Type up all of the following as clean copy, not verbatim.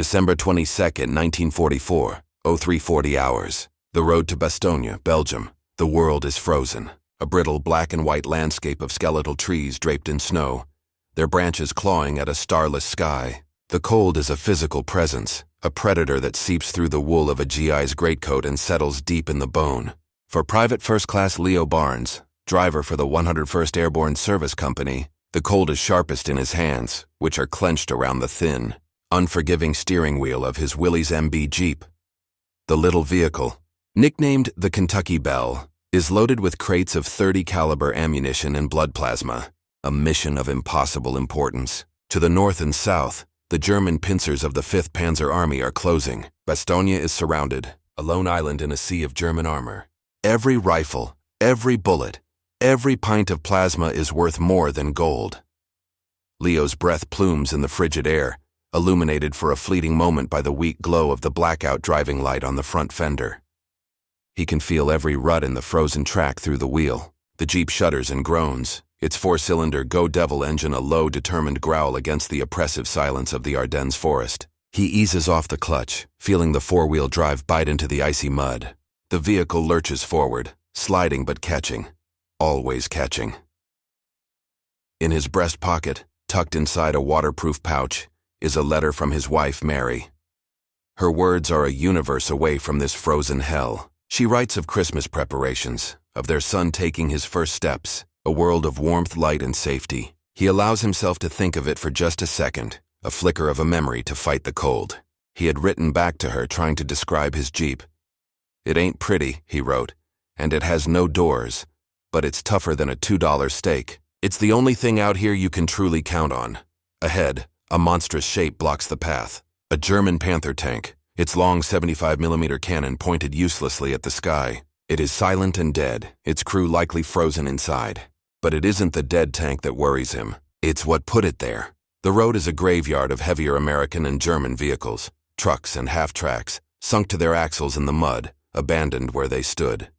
December 22nd, 1944, 0340 hours. The road to Bastogne, Belgium. The world is frozen. A brittle black and white landscape of skeletal trees draped in snow, their branches clawing at a starless sky. The cold is a physical presence, a predator that seeps through the wool of a GI's greatcoat and settles deep in the bone. For Private First Class Leo Barnes, driver for the 101st Airborne Service Company, the cold is sharpest in his hands, which are clenched around the thin, unforgiving steering wheel of his Willys MB Jeep. The little vehicle, nicknamed the Kentucky Belle, is loaded with crates of .30 caliber ammunition and blood plasma, a mission of impossible importance. To the north and south, the German pincers of the 5th Panzer Army are closing. Bastogne is surrounded, a lone island in a sea of German armor. Every rifle, every bullet, every pint of plasma is worth more than gold. Leo's breath plumes in the frigid air, illuminated for a fleeting moment by the weak glow of the blackout driving light on the front fender. He can feel every rut in the frozen track through the wheel. The Jeep shudders and groans, its 4-cylinder Go Devil engine a low, determined growl against the oppressive silence of the Ardennes forest. He eases off the clutch, feeling the four-wheel drive bite into the icy mud. The vehicle lurches forward, sliding but catching, always catching. In his breast pocket, tucked inside a waterproof pouch, is a letter from his wife, Mary. Her words are a universe away from this frozen hell. She writes of Christmas preparations, of their son taking his first steps, a world of warmth, light, and safety. He allows himself to think of it for just a second, a flicker of a memory to fight the cold. He had written back to her trying to describe his Jeep. "It ain't pretty," he wrote, "and it has no doors, but it's tougher than a $2 steak. It's the only thing out here you can truly count on." Ahead, a monstrous shape blocks the path. A German Panther tank, its long 75mm cannon pointed uselessly at the sky. It is silent and dead, its crew likely frozen inside. But it isn't the dead tank that worries him. It's what put it there. The road is a graveyard of heavier American and German vehicles, trucks and half-tracks, sunk to their axles in the mud, abandoned where they stood.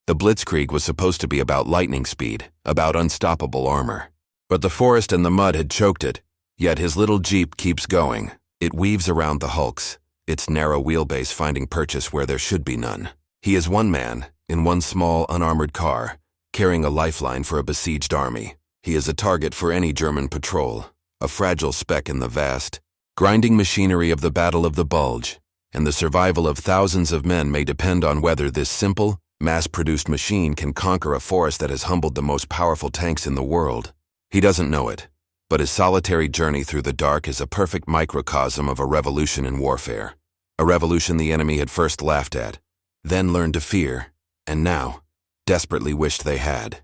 The Blitzkrieg was supposed to be about lightning speed, about unstoppable armor. But the forest and the mud had choked it, yet his little Jeep keeps going. It weaves around the hulks, its narrow wheelbase finding purchase where there should be none. He is one man, in one small, unarmored car, carrying a lifeline for a besieged army. He is a target for any German patrol, a fragile speck in the vast, grinding machinery of the Battle of the Bulge, and the survival of thousands of men may depend on whether this simple, mass-produced machine can conquer a forest that has humbled the most powerful tanks in the world. He doesn't know it, but his solitary journey through the dark is a perfect microcosm of a revolution in warfare. A revolution the enemy had first laughed at, then learned to fear, and now desperately wished they had.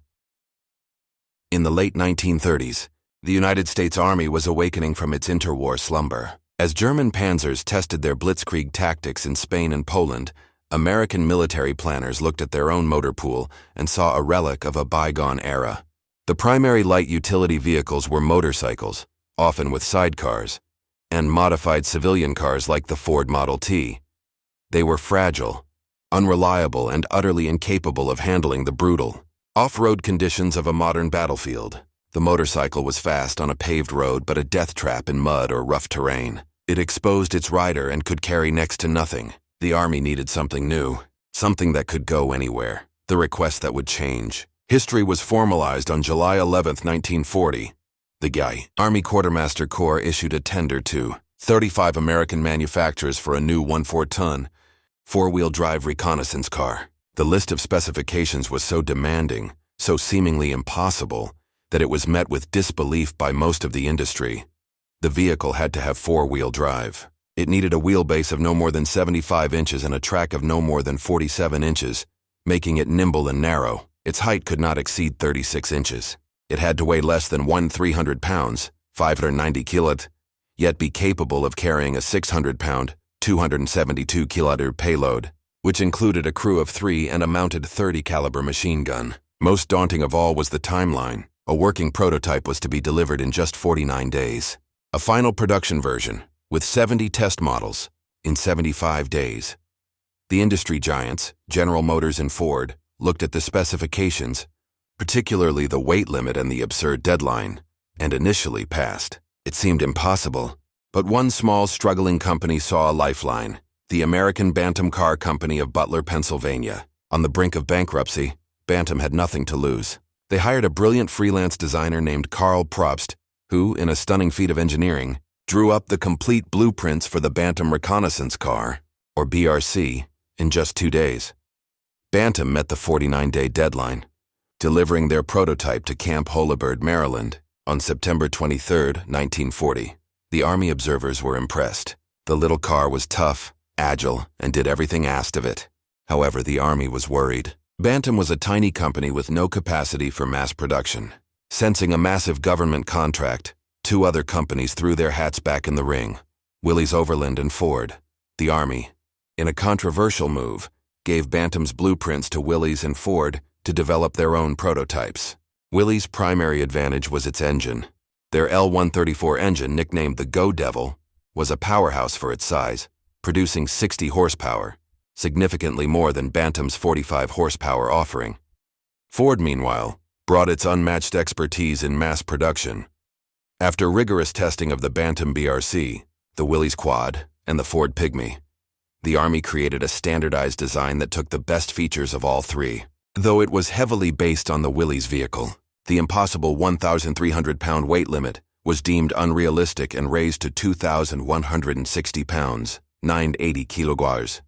In the late 1930s, the United States Army was awakening from its interwar slumber. As German panzers tested their blitzkrieg tactics in Spain and Poland, American military planners looked at their own motor pool and saw a relic of a bygone era. The primary light utility vehicles were motorcycles, often with sidecars, and modified civilian cars like the Ford Model T. They were fragile, unreliable, and utterly incapable of handling the brutal, off-road conditions of a modern battlefield. The motorcycle was fast on a paved road but a death trap in mud or rough terrain. It exposed its rider and could carry next to nothing. The Army needed something new, something that could go anywhere, the request that would change. History was formalized on July 11, 1940. The GI, Army Quartermaster Corps, issued a tender to 35 American manufacturers for a new 1.4-ton, four-wheel drive reconnaissance car. The list of specifications was so demanding, so seemingly impossible, that it was met with disbelief by most of the industry. The vehicle had to have four-wheel drive. It needed a wheelbase of no more than 75 inches and a track of no more than 47 inches, making it nimble and narrow. Its height could not exceed 36 inches. It had to weigh less than 300 pounds, 590 kilot, yet be capable of carrying a 600-pound, 272 kilometer payload, which included a crew of 3 and a mounted .30 caliber machine gun. Most daunting of all was the timeline. A working prototype was to be delivered in just 49 days. A final production version, with 70 test models, in 75 days. The industry giants, General Motors and Ford, looked at the specifications, particularly the weight limit and the absurd deadline, and initially passed. It seemed impossible, But one small, struggling company saw a lifeline: the American Bantam Car Company of Butler, Pennsylvania. On the brink of bankruptcy, Bantam had nothing to lose. They hired a brilliant freelance designer named Karl Probst, who, in a stunning feat of engineering, drew up the complete blueprints for the Bantam Reconnaissance Car, or BRC, in just 2 days. Bantam met the 49-day deadline, delivering their prototype to Camp Holabird, Maryland, on September 23, 1940. The Army observers were impressed. The little car was tough, agile, and did everything asked of it. However, the Army was worried. Bantam was a tiny company with no capacity for mass production. Sensing a massive government contract, 2 other companies threw their hats back in the ring: Willys Overland and Ford. The Army, in a controversial move, gave Bantam's blueprints to Willys and Ford to develop their own prototypes. Willys' primary advantage was its engine. Their L-134 engine, nicknamed the Go Devil, was a powerhouse for its size, producing 60 horsepower, significantly more than Bantam's 45 horsepower offering. Ford, meanwhile, brought its unmatched expertise in mass production. After rigorous testing of the Bantam BRC, the Willys Quad, and the Ford Pygmy, the Army created a standardized design that took the best features of all 3. Though it was heavily based on the Willys vehicle, the impossible 1,300-pound weight limit was deemed unrealistic and raised to 2,160 pounds, 980 kilograms.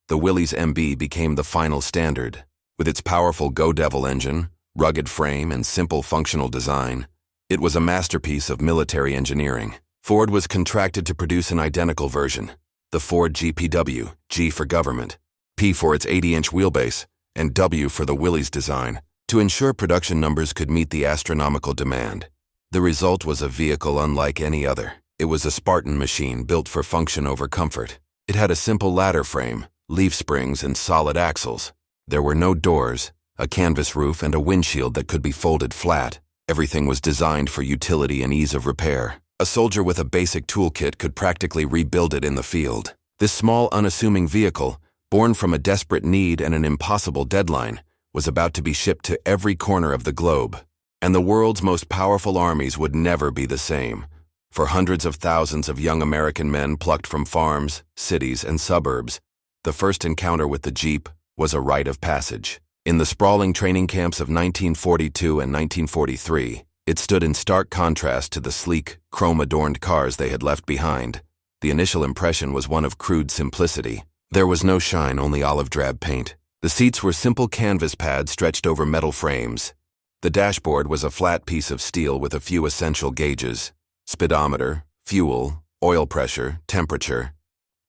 The Willys MB became the final standard. With its powerful Go Devil engine, rugged frame, and simple functional design, it was a masterpiece of military engineering. Ford was contracted to produce an identical version, the Ford GPW, G for government, P for its 80-inch wheelbase, and W for the Willys design, to ensure production numbers could meet the astronomical demand. The result was a vehicle unlike any other. It was a Spartan machine built for function over comfort. It had a simple ladder frame, leaf springs, and solid axles. There were no doors, a canvas roof, and a windshield that could be folded flat. Everything was designed for utility and ease of repair. A soldier with a basic toolkit could practically rebuild it in the field. This small, unassuming vehicle, born from a desperate need and an impossible deadline, was about to be shipped to every corner of the globe. And the world's most powerful armies would never be the same. For hundreds of thousands of young American men plucked from farms, cities, and suburbs, the first encounter with the Jeep was a rite of passage. In the sprawling training camps of 1942 and 1943, it stood in stark contrast to the sleek, chrome-adorned cars they had left behind. The initial impression was one of crude simplicity. There was no shine, only olive-drab paint. The seats were simple canvas pads stretched over metal frames. The dashboard was a flat piece of steel with a few essential gauges: speedometer, fuel, oil pressure, temperature.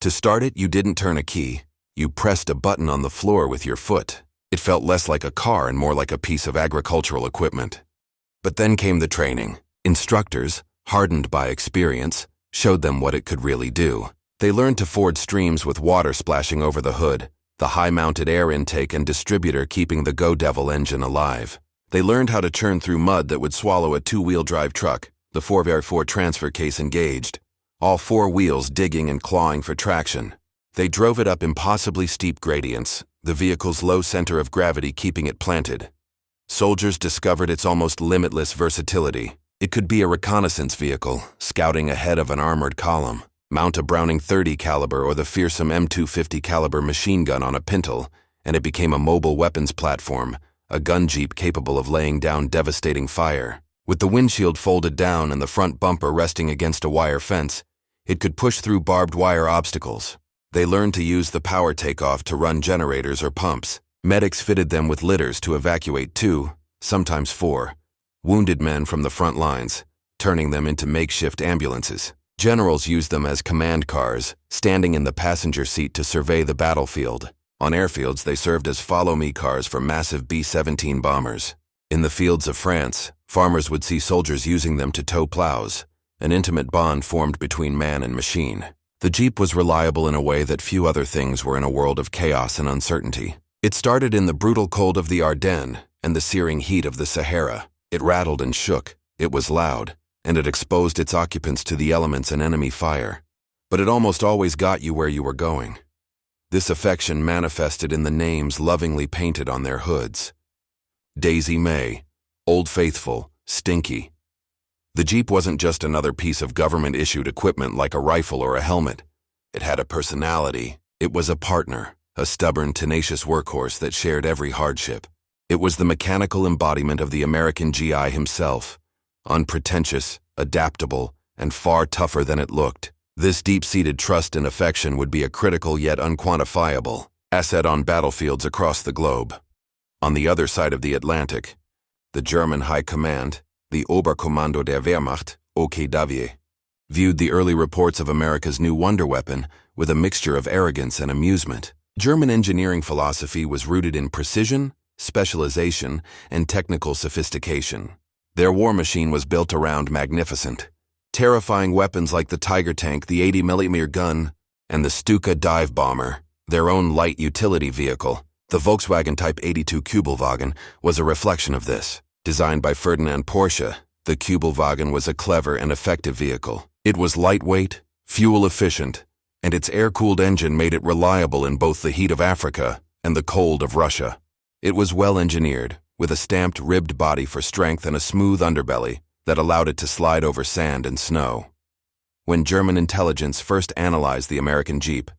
To start it, you didn't turn a key. You pressed a button on the floor with your foot. It felt less like a car and more like a piece of agricultural equipment. But then came the training. Instructors, hardened by experience, showed them what it could really do. They learned to ford streams with water splashing over the hood, the high-mounted air intake and distributor keeping the Go Devil engine alive. They learned how to churn through mud that would swallow a 2-wheel drive truck, the 4x4 transfer case engaged, all 4 wheels digging and clawing for traction. They drove it up impossibly steep gradients, the vehicle's low center of gravity keeping it planted. Soldiers discovered its almost limitless versatility. It could be a reconnaissance vehicle, scouting ahead of an armored column, mount a Browning .30 caliber or the fearsome M250 caliber machine gun on a pintle, and it became a mobile weapons platform, a gun jeep capable of laying down devastating fire. With the windshield folded down and the front bumper resting against a wire fence, it could push through barbed wire obstacles. They learned to use the power takeoff to run generators or pumps. Medics fitted them with litters to evacuate 2, sometimes 4, wounded men from the front lines, turning them into makeshift ambulances. Generals used them as command cars, standing in the passenger seat to survey the battlefield. On airfields, they served as follow-me cars for massive B-17 bombers. In the fields of France, farmers would see soldiers using them to tow plows. An intimate bond formed between man and machine. The Jeep was reliable in a way that few other things were in a world of chaos and uncertainty. It started in the brutal cold of the Ardennes and the searing heat of the Sahara. It rattled and shook, it was loud, and it exposed its occupants to the elements and enemy fire. But it almost always got you where you were going. This affection manifested in the names lovingly painted on their hoods: Daisy May, Old Faithful, Stinky. The Jeep wasn't just another piece of government-issued equipment like a rifle or a helmet. It had a personality. It was a partner, a stubborn, tenacious workhorse that shared every hardship. It was the mechanical embodiment of the American G.I. himself, unpretentious, adaptable, and far tougher than it looked. This deep-seated trust and affection would be a critical yet unquantifiable asset on battlefields across the globe. On the other side of the Atlantic, the German High Command, the Oberkommando der Wehrmacht, OKW, viewed the early reports of America's new wonder weapon with a mixture of arrogance and amusement. German engineering philosophy was rooted in precision, specialization, and technical sophistication. Their war machine was built around magnificent, terrifying weapons like the Tiger tank, the 80mm gun, and the Stuka dive bomber. Their own light utility vehicle, the Volkswagen Type 82 Kübelwagen, was a reflection of this. Designed by Ferdinand Porsche, the Kübelwagen was a clever and effective vehicle. It was lightweight, fuel-efficient, and its air-cooled engine made it reliable in both the heat of Africa and the cold of Russia. It was well-engineered, with a stamped ribbed body for strength and a smooth underbelly that allowed it to slide over sand and snow. When German intelligence first analyzed the American Jeep,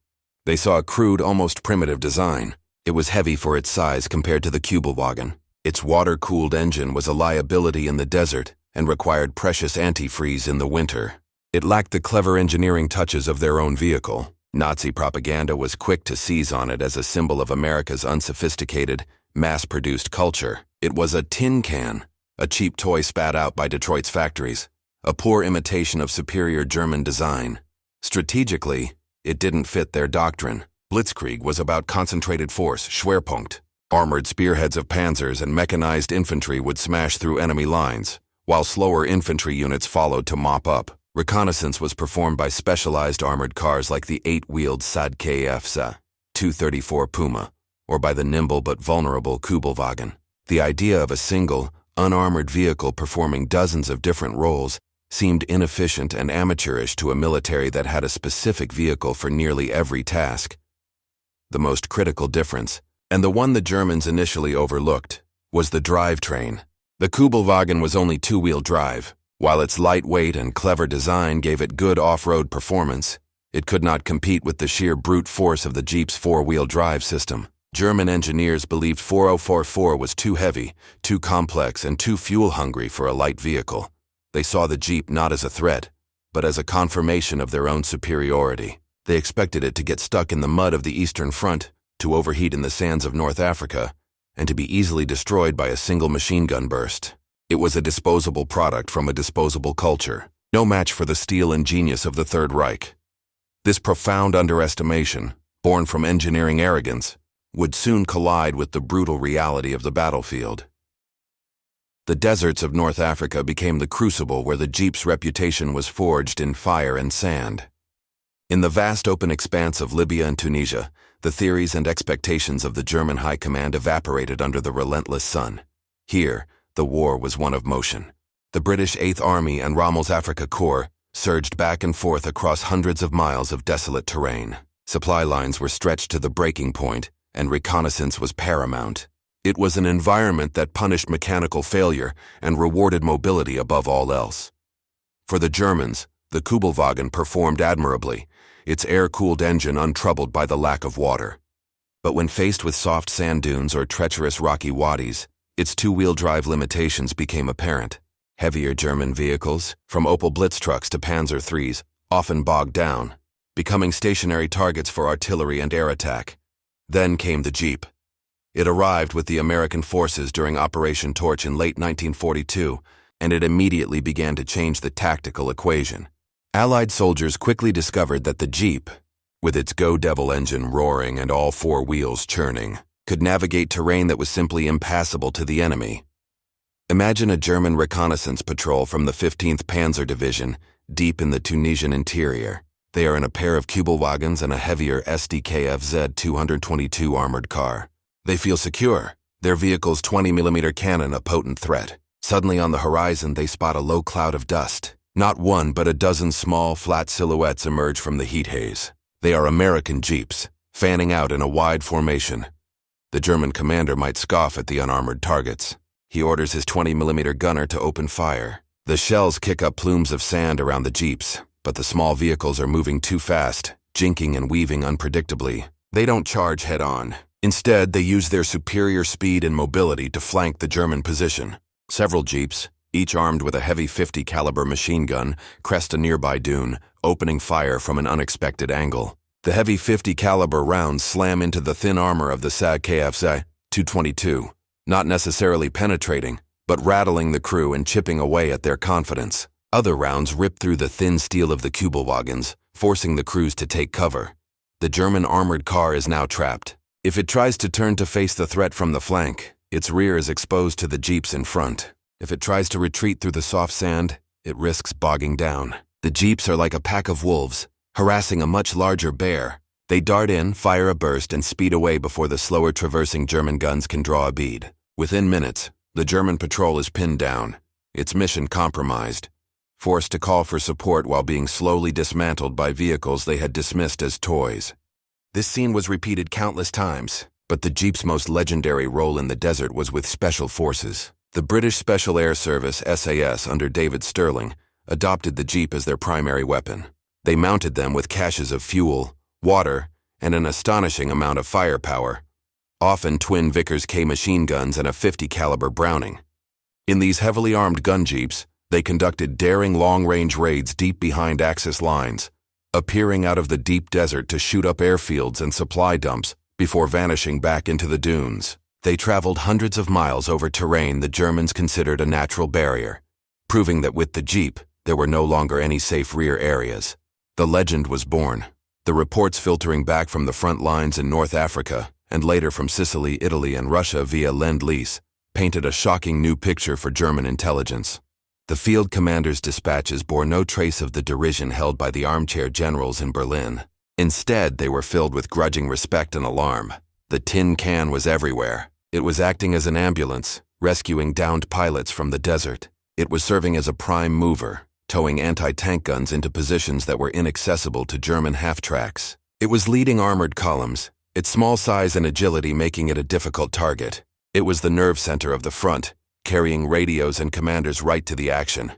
they saw a crude, almost primitive design. It was heavy for its size compared to the Kübelwagen. Its water-cooled engine was a liability in the desert and required precious antifreeze in the winter. It lacked the clever engineering touches of their own vehicle. Nazi propaganda was quick to seize on it as a symbol of America's unsophisticated, mass-produced culture. It was a tin can, a cheap toy spat out by Detroit's factories, a poor imitation of superior German design. Strategically, it didn't fit their doctrine. Blitzkrieg was about concentrated force, Schwerpunkt. Armored spearheads of panzers and mechanized infantry would smash through enemy lines, while slower infantry units followed to mop up. Reconnaissance was performed by specialized armored cars like the 8-wheeled SAD-KFSA 234 Puma, or by the nimble but vulnerable Kübelwagen. The idea of a single, unarmored vehicle performing dozens of different roles seemed inefficient and amateurish to a military that had a specific vehicle for nearly every task. The most critical difference, and the one the Germans initially overlooked, was the drivetrain. The Kübelwagen was only two-wheel drive. While its lightweight and clever design gave it good off-road performance, it could not compete with the sheer brute force of the Jeep's four-wheel drive system. German engineers believed 4044 was too heavy, too complex, and too fuel-hungry for a light vehicle. They saw the Jeep not as a threat, but as a confirmation of their own superiority. They expected it to get stuck in the mud of the Eastern Front, to overheat in the sands of North Africa, and to be easily destroyed by a single machine gun burst. It was a disposable product from a disposable culture, no match for the steel and genius of the Third Reich. This profound underestimation, born from engineering arrogance, would soon collide with the brutal reality of the battlefield. The deserts of North Africa became the crucible where the Jeep's reputation was forged in fire and sand. In the vast open expanse of Libya and Tunisia, the theories and expectations of the German High Command evaporated under the relentless sun. Here, the war was one of motion. The British 8th Army and Rommel's Afrika Korps surged back and forth across hundreds of miles of desolate terrain. Supply lines were stretched to the breaking point, and reconnaissance was paramount. It was an environment that punished mechanical failure and rewarded mobility above all else. For the Germans, the Kübelwagen performed admirably, its air-cooled engine untroubled by the lack of water. But when faced with soft sand dunes or treacherous rocky wadis, its two-wheel drive limitations became apparent. Heavier German vehicles, from Opel Blitz trucks to Panzer IIIs, often bogged down, becoming stationary targets for artillery and air attack. Then came the Jeep. It arrived with the American forces during Operation Torch in late 1942, and it immediately began to change the tactical equation. Allied soldiers quickly discovered that the Jeep, with its Go Devil engine roaring and all four wheels churning, could navigate terrain that was simply impassable to the enemy. Imagine a German reconnaissance patrol from the 15th Panzer Division deep in the Tunisian interior. They are in a pair of Kübelwagens and a heavier SDKFZ 222 armored car. They feel secure, their vehicle's 20mm cannon a potent threat. Suddenly on the horizon they spot a low cloud of dust. Not one but a dozen small, flat silhouettes emerge from the heat haze. They are American Jeeps, fanning out in a wide formation. The German commander might scoff at the unarmored targets. He orders his 20mm gunner to open fire. The shells kick up plumes of sand around the jeeps, but the small vehicles are moving too fast, jinking and weaving unpredictably. They don't charge head-on. Instead, they use their superior speed and mobility to flank the German position. Several jeeps, each armed with a heavy .50 caliber machine gun, crest a nearby dune, opening fire from an unexpected angle. The heavy .50 caliber rounds slam into the thin armor of the SAG KFZ 222, not necessarily penetrating, but rattling the crew and chipping away at their confidence. Other rounds rip through the thin steel of the Kübelwagens, forcing the crews to take cover. The German armored car is now trapped. If it tries to turn to face the threat from the flank, its rear is exposed to the jeeps in front. If it tries to retreat through the soft sand, it risks bogging down. The jeeps are like a pack of wolves, harassing a much larger bear. They dart in, fire a burst, and speed away before the slower traversing German guns can draw a bead. Within minutes, the German patrol is pinned down, its mission compromised, forced to call for support while being slowly dismantled by vehicles they had dismissed as toys. This scene was repeated countless times, but the Jeep's most legendary role in the desert was with Special Forces. The British Special Air Service, SAS, under David Stirling, adopted the Jeep as their primary weapon. They mounted them with caches of fuel, water, and an astonishing amount of firepower, often twin Vickers K machine guns and a .50 caliber Browning. In these heavily armed gun jeeps, they conducted daring long-range raids deep behind Axis lines, appearing out of the deep desert to shoot up airfields and supply dumps before vanishing back into the dunes. They traveled hundreds of miles over terrain the Germans considered a natural barrier, proving that with the Jeep, there were no longer any safe rear areas. The legend was born. The reports filtering back from the front lines in North Africa, and later from Sicily, Italy, and Russia via Lend-Lease, painted a shocking new picture for German intelligence. The field commander's dispatches bore no trace of the derision held by the armchair generals in Berlin. Instead, they were filled with grudging respect and alarm. The tin can was everywhere. It was acting as an ambulance, rescuing downed pilots from the desert. It was serving as a prime mover, towing anti-tank guns into positions that were inaccessible to German half-tracks. It was leading armored columns, its small size and agility making it a difficult target. It was the nerve center of the front, carrying radios and commanders right to the action.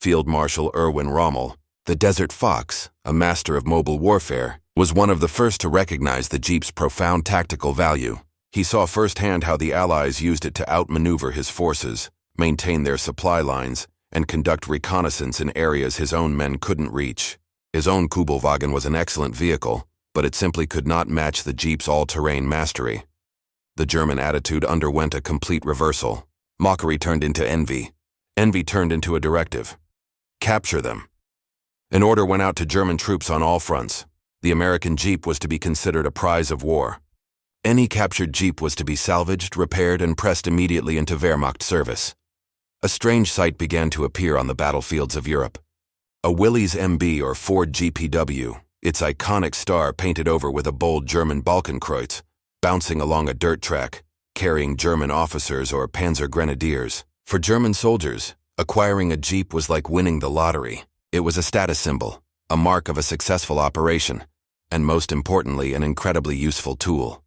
Field Marshal Erwin Rommel, the Desert Fox, a master of mobile warfare, was one of the first to recognize the Jeep's profound tactical value. He saw firsthand how the Allies used it to outmaneuver his forces, maintain their supply lines, and conduct reconnaissance in areas his own men couldn't reach. His own Kübelwagen was an excellent vehicle, but it simply could not match the Jeep's all-terrain mastery. The German attitude underwent a complete reversal. Mockery turned into envy. Envy turned into a directive. Capture them. An order went out to German troops on all fronts. The American Jeep was to be considered a prize of war. Any captured Jeep was to be salvaged, repaired, and pressed immediately into Wehrmacht service. A strange sight began to appear on the battlefields of Europe. A Willys MB or Ford GPW, its iconic star painted over with a bold German Balkenkreuz, bouncing along a dirt track, carrying German officers or Panzer Grenadiers. For German soldiers, acquiring a Jeep was like winning the lottery. It was a status symbol, a mark of a successful operation, and most importantly, an incredibly useful tool.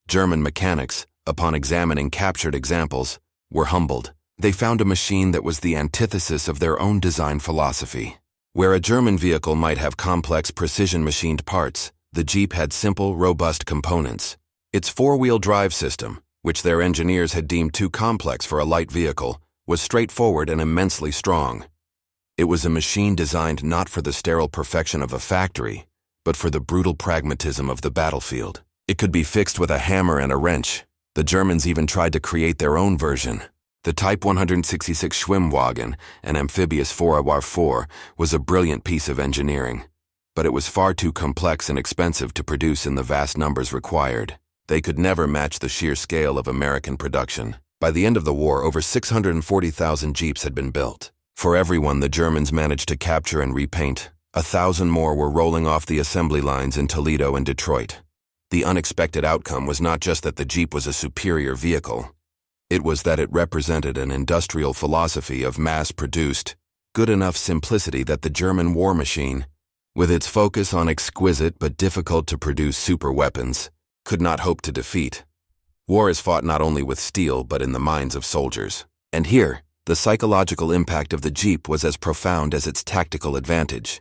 German mechanics, upon examining captured examples, were humbled. They found a machine that was the antithesis of their own design philosophy. Where a German vehicle might have complex precision-machined parts, the Jeep had simple, robust components. Its four-wheel drive system, which their engineers had deemed too complex for a light vehicle, was straightforward and immensely strong. It was a machine designed not for the sterile perfection of a factory, but for the brutal pragmatism of the battlefield. It could be fixed with a hammer and a wrench. The Germans even tried to create their own version. The Type 166 Schwimmwagen, an amphibious 4x4, was a brilliant piece of engineering, but it was far too complex and expensive to produce in the vast numbers required. They could never match the sheer scale of American production. By the end of the war, over 640,000 Jeeps had been built. For every one the Germans managed to capture and repaint, 1,000 more were rolling off the assembly lines in Toledo and Detroit. The unexpected outcome was not just that the Jeep was a superior vehicle. It was that it represented an industrial philosophy of mass-produced, good-enough simplicity that the German war machine, with its focus on exquisite but difficult-to-produce superweapons, could not hope to defeat. War is fought not only with steel but in the minds of soldiers. And here, the psychological impact of the Jeep was as profound as its tactical advantage.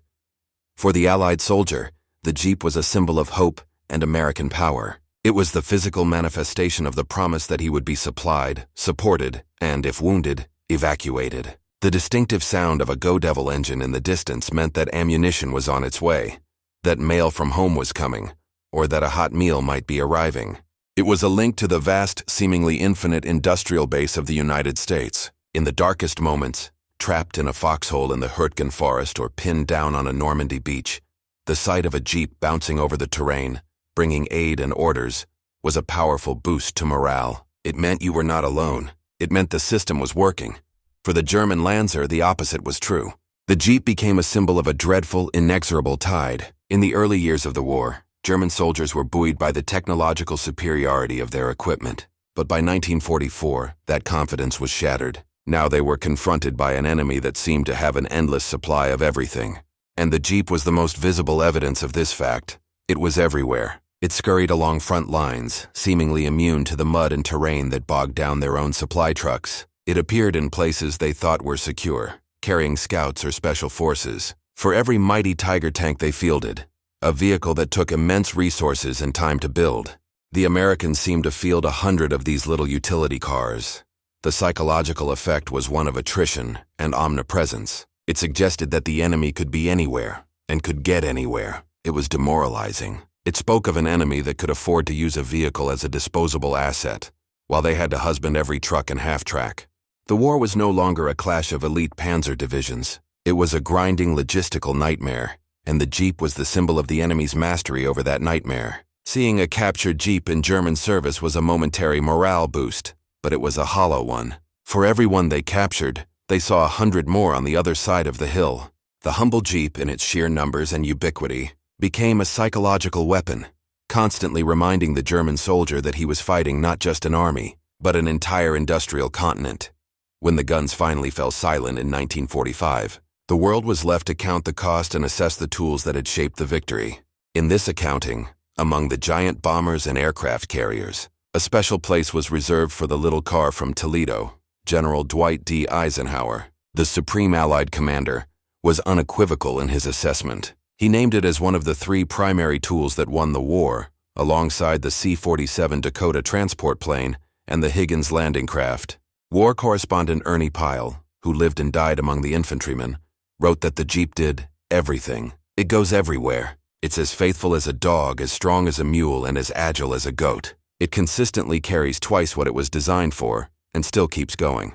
For the Allied soldier, the Jeep was a symbol of hope and American power. It was the physical manifestation of the promise that he would be supplied, supported, and, if wounded, evacuated. The distinctive sound of a Go Devil engine in the distance meant that ammunition was on its way, that mail from home was coming, or that a hot meal might be arriving. It was a link to the vast, seemingly infinite industrial base of the United States. In the darkest moments, trapped in a foxhole in the Hurtgen forest or pinned down on a Normandy beach, the sight of a Jeep bouncing over the terrain, bringing aid and orders, was a powerful boost to morale. It meant you were not alone. It meant the system was working. For the German Lanzer, the opposite was true. The Jeep became a symbol of a dreadful, inexorable tide. In the early years of the war, German soldiers were buoyed by the technological superiority of their equipment. But by 1944, that confidence was shattered. Now they were confronted by an enemy that seemed to have an endless supply of everything. And the Jeep was the most visible evidence of this fact. It was everywhere. It scurried along front lines, seemingly immune to the mud and terrain that bogged down their own supply trucks. It appeared in places they thought were secure, carrying scouts or special forces. For every mighty Tiger tank they fielded, a vehicle that took immense resources and time to build, the Americans seemed to field 100 of these little utility cars. The psychological effect was one of attrition and omnipresence. It suggested that the enemy could be anywhere and could get anywhere. It was demoralizing. It spoke of an enemy that could afford to use a vehicle as a disposable asset, while they had to husband every truck and half-track. The war was no longer a clash of elite panzer divisions. It was a grinding logistical nightmare, and the Jeep was the symbol of the enemy's mastery over that nightmare. Seeing a captured Jeep in German service was a momentary morale boost, but it was a hollow one. For every one they captured, they saw 100 more on the other side of the hill. The humble Jeep, in its sheer numbers and ubiquity, became a psychological weapon, constantly reminding the German soldier that he was fighting not just an army, but an entire industrial continent. When the guns finally fell silent in 1945, the world was left to count the cost and assess the tools that had shaped the victory. In this accounting, among the giant bombers and aircraft carriers, a special place was reserved for the little car from Toledo. General Dwight D. Eisenhower, the supreme Allied commander, was unequivocal in his assessment. He named it as one of the 3 primary tools that won the war, alongside the C-47 Dakota transport plane and the Higgins landing craft. War correspondent Ernie Pyle, who lived and died among the infantrymen, wrote that the Jeep did everything. It goes everywhere. It's as faithful as a dog, as strong as a mule, and as agile as a goat. It consistently carries twice what it was designed for, and still keeps going.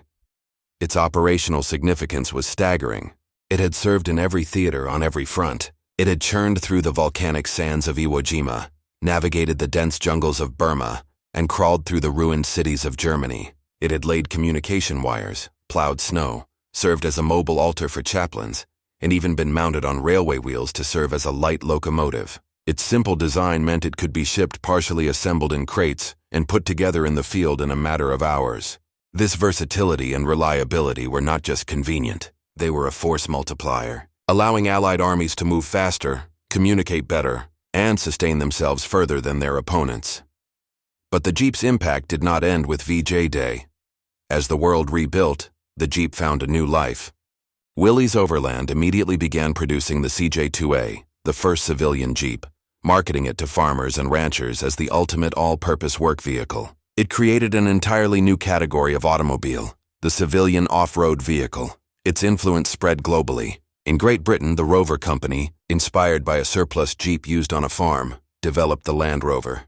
Its operational significance was staggering. It had served in every theater on every front. It had churned through the volcanic sands of Iwo Jima, navigated the dense jungles of Burma, and crawled through the ruined cities of Germany. It had laid communication wires, plowed snow, served as a mobile altar for chaplains, and even been mounted on railway wheels to serve as a light locomotive. Its simple design meant it could be shipped partially assembled in crates and put together in the field in a matter of hours. This versatility and reliability were not just convenient, they were a force multiplier, allowing Allied armies to move faster, communicate better, and sustain themselves further than their opponents. But the Jeep's impact did not end with VJ Day. As the world rebuilt, the Jeep found a new life. Willys Overland immediately began producing the CJ2A, the first civilian Jeep, marketing it to farmers and ranchers as the ultimate all-purpose work vehicle. It created an entirely new category of automobile, the civilian off-road vehicle. Its influence spread globally. In Great Britain, the Rover Company, inspired by a surplus Jeep used on a farm, developed the Land Rover.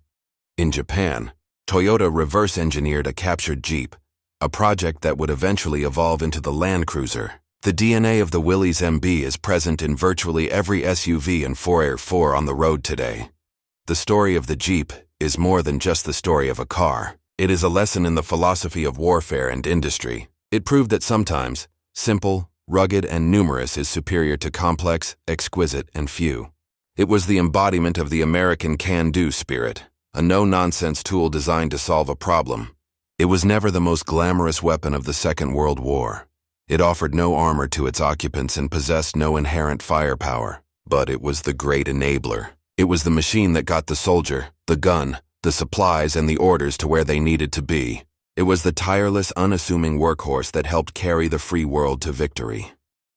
In Japan, Toyota reverse-engineered a captured Jeep, a project that would eventually evolve into the Land Cruiser. The DNA of the Willys MB is present in virtually every SUV and 4x4 on the road today. The story of the Jeep is more than just the story of a car. It is a lesson in the philosophy of warfare and industry. It proved that sometimes, simple, rugged, and numerous is superior to complex, exquisite, and few. It was the embodiment of the American can-do spirit, a no-nonsense tool designed to solve a problem. It was never the most glamorous weapon of the Second World War. It offered no armor to its occupants and possessed no inherent firepower. But it was the great enabler. It was the machine that got the soldier, the gun, the supplies, and the orders to where they needed to be. It was the tireless, unassuming workhorse that helped carry the free world to victory.